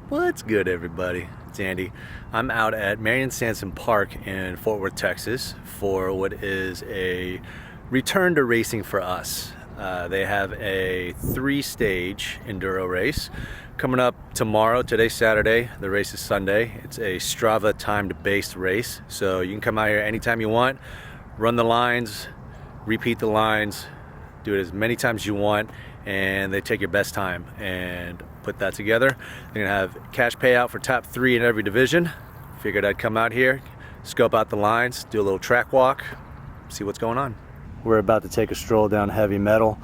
What's good, everybody? It's Andy. I'm out at Sansom Park in Fort Worth, Texas for what is a return to racing for us. They have a 3-stage enduro race coming up tomorrow. Today's Saturday, the race is Sunday. It's a Strava timed based race, so you can come out here anytime you want, run the lines, repeat the lines, do it as many times as you want, and they take your best time and put that together. They're gonna have cash payout for top 3 in every division. Figured I'd come out here, scope out the lines, do a little track walk, see what's going on. We're about to take a stroll down heavy metal,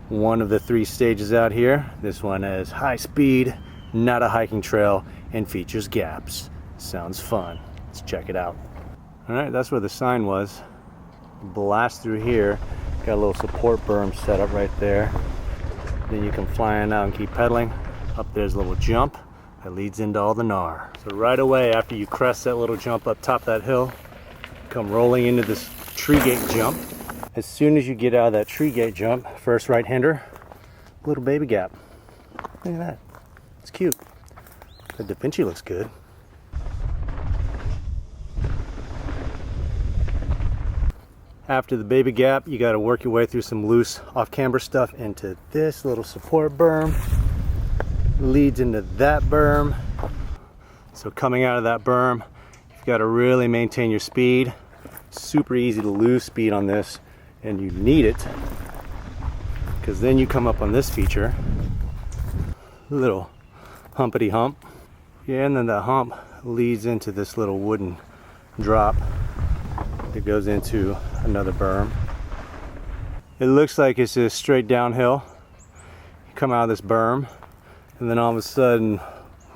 one of the 3 stages out here. This one is high speed, not a hiking trail, and features gaps. Sounds fun. Let's check it out. All right, that's where the sign was. Blast through here. Got a little support berm set up right there. Then you can fly in out and keep pedaling. Up there's a little jump that leads into all the gnar. So right away after you crest that little jump up top that hill, come rolling into this tree gate jump. As soon as you get out of that tree gate jump, first right-hander, little baby gap. Look at that. It's cute. The Devinci looks good. After the baby gap, you got to work your way through some loose off-camber stuff into this little support berm. Leads into that berm. So coming out of that berm, you've got to really maintain your speed. Super easy to lose speed on this, and you need it because then you come up on this feature, little humpity hump. Yeah, and then the hump leads into this little wooden drop that goes into another berm. It looks like it's just straight downhill. You come out of this berm, and then all of a sudden,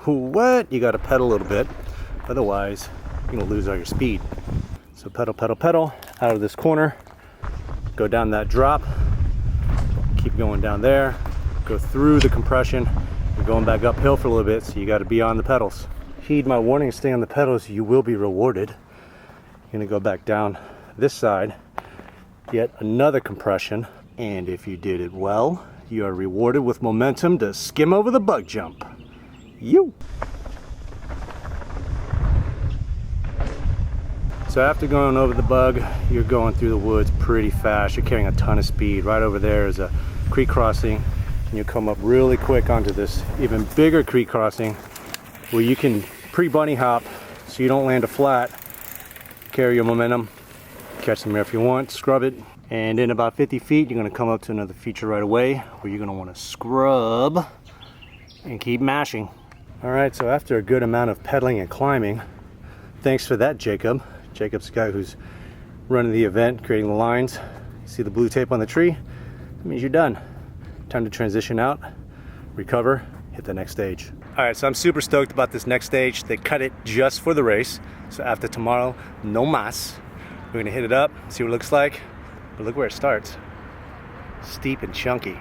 what? You got to pedal a little bit, otherwise you're gonna lose all your speed. So pedal, pedal, pedal out of this corner, go down that drop, keep going down there, go through the compression. You're going back uphill for a little bit, so you got to be on the pedals. Heed my warning, stay on the pedals, you will be rewarded. You're gonna go back down this side, yet another compression, and if you did it well, you are rewarded with momentum to skim over the bug jump. You. So after going over the bug, you're going through the woods pretty fast. You're carrying a ton of speed. Right over there is a creek crossing, and you come up really quick onto this even bigger creek crossing where you can pre-bunny hop so you don't land a flat. Carry your momentum, catch some air if you want, scrub it, and in about 50 feet you're going to come up to another feature right away where you're going to want to scrub and keep mashing. Alright, so after a good amount of pedaling and climbing, thanks for that, Jacob. Jacob's the guy who's running the event, creating the lines. See the blue tape on the tree? That means you're done. Time to transition out, recover, hit the next stage. Alright, so I'm super stoked about this next stage. They cut it just for the race. So after tomorrow, no mas. We're gonna hit it up, see what it looks like. But look where it starts. Steep and chunky.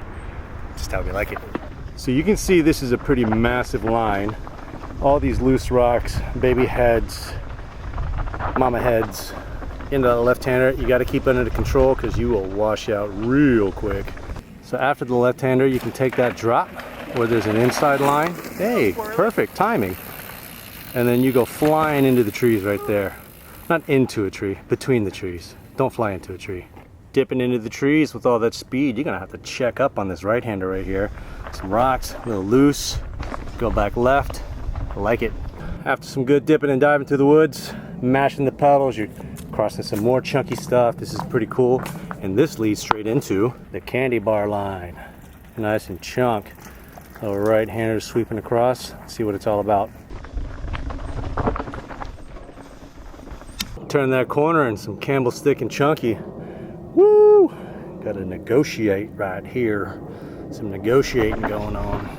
Just how we like it. So you can see this is a pretty massive line. All these loose rocks, baby heads, mama heads. Into the left-hander, you gotta keep it under control because you will wash out real quick. So after the left-hander, you can take that drop where there's an inside line. Hey, perfect timing. And then you go flying into the trees right there. Not into a tree, between the trees. Don't fly into a tree. Dipping into the trees with all that speed, you're gonna have to check up on this right-hander right here. Some rocks, a little loose, go back left. I like it. After some good dipping and diving through the woods, mashing the pedals, you're crossing some more chunky stuff. This is pretty cool. And this leads straight into the candy bar line. Nice and chunk. Little right-hander sweeping across. See what it's all about. Turn that corner and some Campbell's thick and chunky. Woo! Gotta negotiate right here. Some negotiating going on.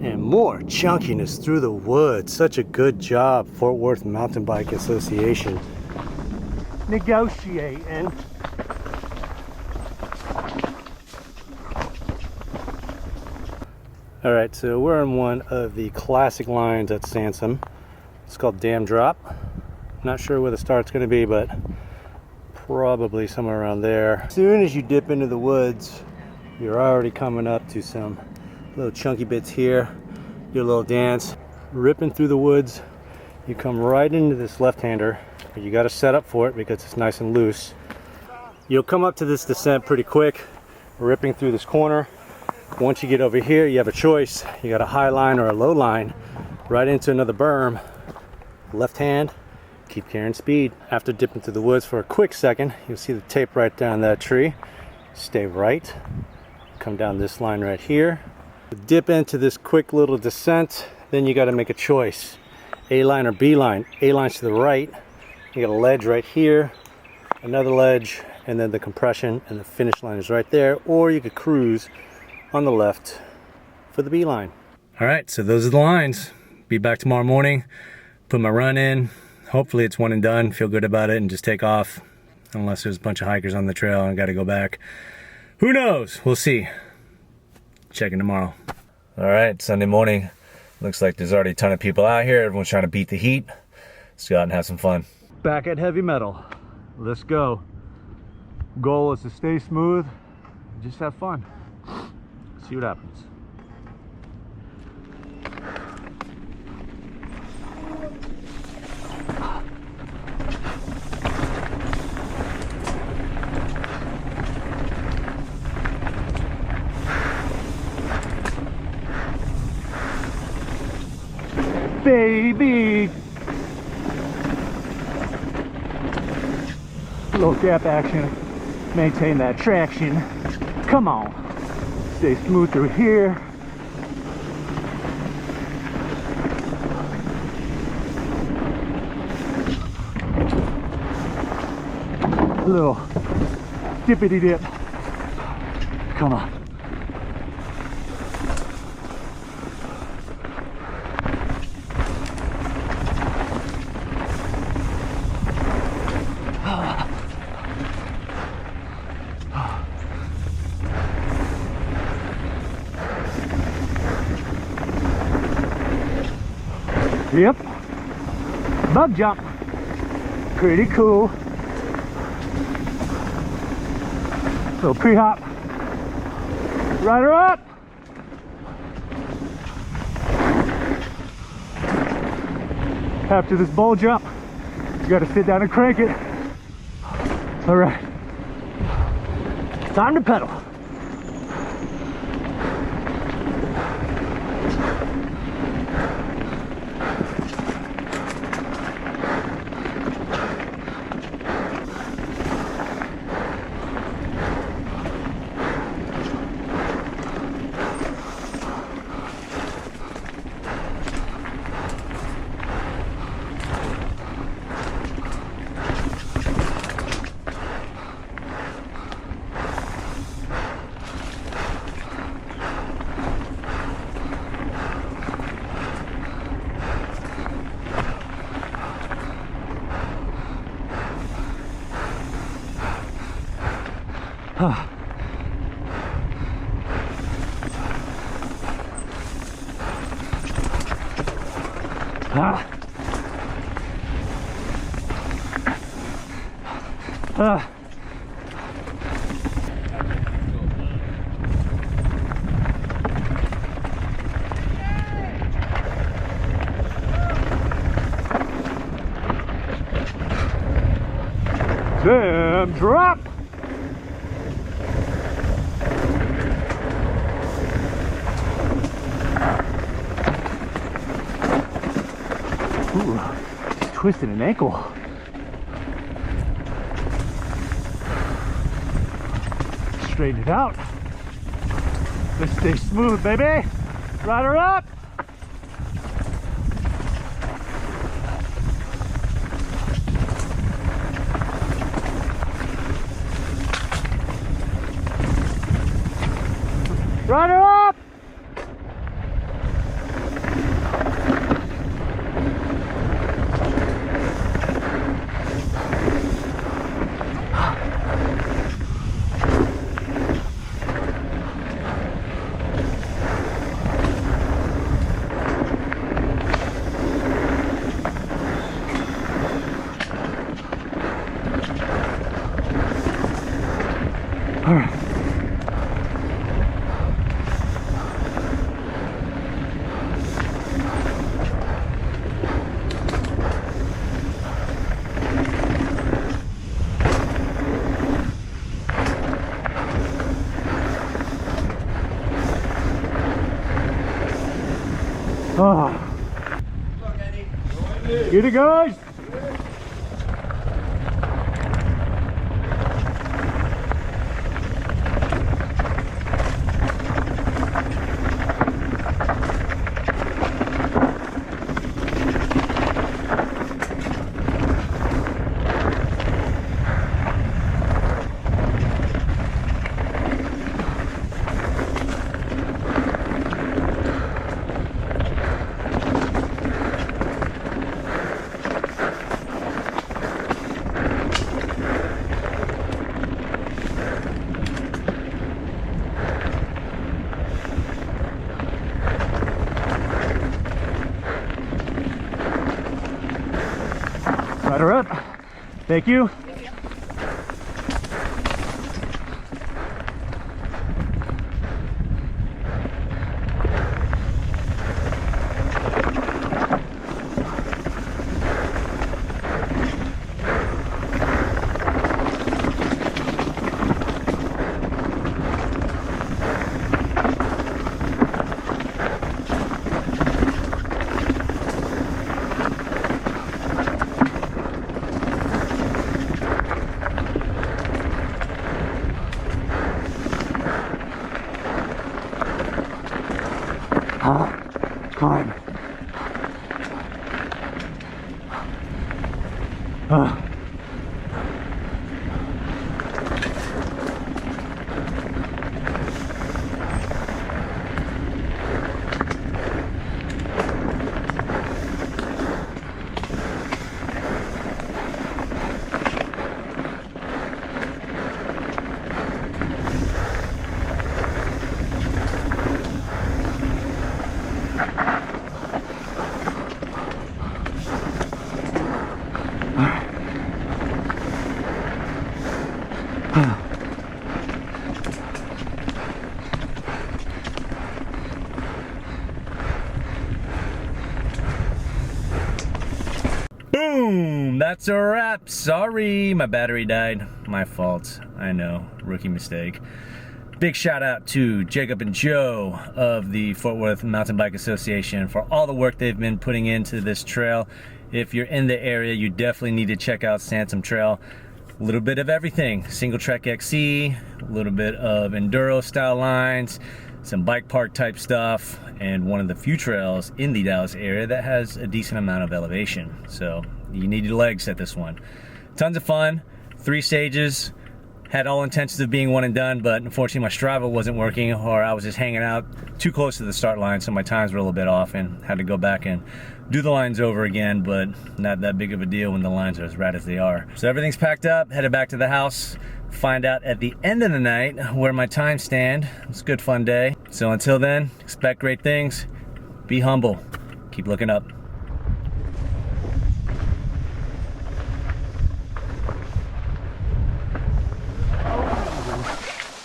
And more chunkiness through the woods. Such a good job, Fort Worth Mountain Bike Association. Negotiating. Alright, so we're on one of the classic lines at Sansom. It's called Dam Drop. Not sure where the start's going to be, but probably somewhere around there. As soon as you dip into the woods, You're already coming up to some little chunky bits here. Do a little dance, ripping through the woods. You come right into this left-hander, but you got to set up for it because it's nice and loose. You'll come up to this descent pretty quick, ripping through this corner. Once you get over here, you have a choice. You got a high line or a low line, right into another berm. Left hand, keep carrying speed. After dipping through the woods for a quick second, you'll see the tape right down that tree. Stay right. Come down this line right here. Dip into this quick little descent. Then you got to make a choice. A line or B line. A line's to the right. You got a ledge right here, another ledge, and then the compression and the finish line is right there. Or you could cruise on the left for the B line. All right, so those are the lines. Be back tomorrow morning. Put my run in. Hopefully it's one and done. Feel good about it and just take off. Unless there's a bunch of hikers on the trail and I got to go back. Who knows? We'll see. Checking tomorrow. All right, Sunday morning. Looks like there's already a ton of people out here. Everyone's trying to beat the heat. Let's go out and have some fun. Back at heavy metal. Let's go. Goal is to stay smooth. Just have fun. See what happens. Baby! Little gap action, maintain that traction. Come on, stay smooth through here. A little dippity dip. Come on. Yep, bug jump, pretty cool. Little pre-hop, rider up. After this bowl jump, you gotta sit down and crank it. All right, time to pedal. Then drop. Ooh, just twisted an ankle. Straighten it out. Let's stay smooth, baby. Rider up. Rider up. All right. Oh. Get it, guys. Right her up. Thank you. Climb. Boom! That's a wrap. Sorry, my battery died. My fault. I know. Rookie mistake. Big shout out to Jacob and Joe of the Fort Worth Mountain Bike Association for all the work they've been putting into this trail. If you're in the area, you definitely need to check out Sansom Trail. A little bit of everything. Single track XC, a little bit of Enduro style lines, some bike park type stuff, and one of the few trails in the Dallas area that has a decent amount of elevation. So you need your legs at this one. Tons of fun, 3 stages. Had all intentions of being one and done, but unfortunately my Strava wasn't working, or I was just hanging out too close to the start line, so my times were a little bit off and had to go back and do the lines over again, but not that big of a deal when the lines are as rad as they are. So everything's packed up, headed back to the house, find out at the end of the night where my times stand. It's a good fun day. So until then, expect great things, be humble, keep looking up.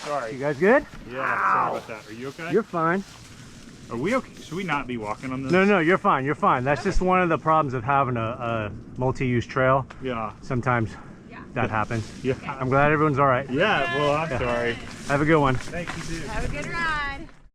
Sorry. You guys good? Yeah, sorry about that. Are you okay? You're fine. Are we okay? Should we not be walking on this? No, you're fine. You're fine. That's just one of the problems of having a multi-use trail. Yeah. Sometimes that happens. Yeah. I'm glad everyone's all right. Yeah, well, I'm sorry. Have a good one. Thank you, too. Have a good ride.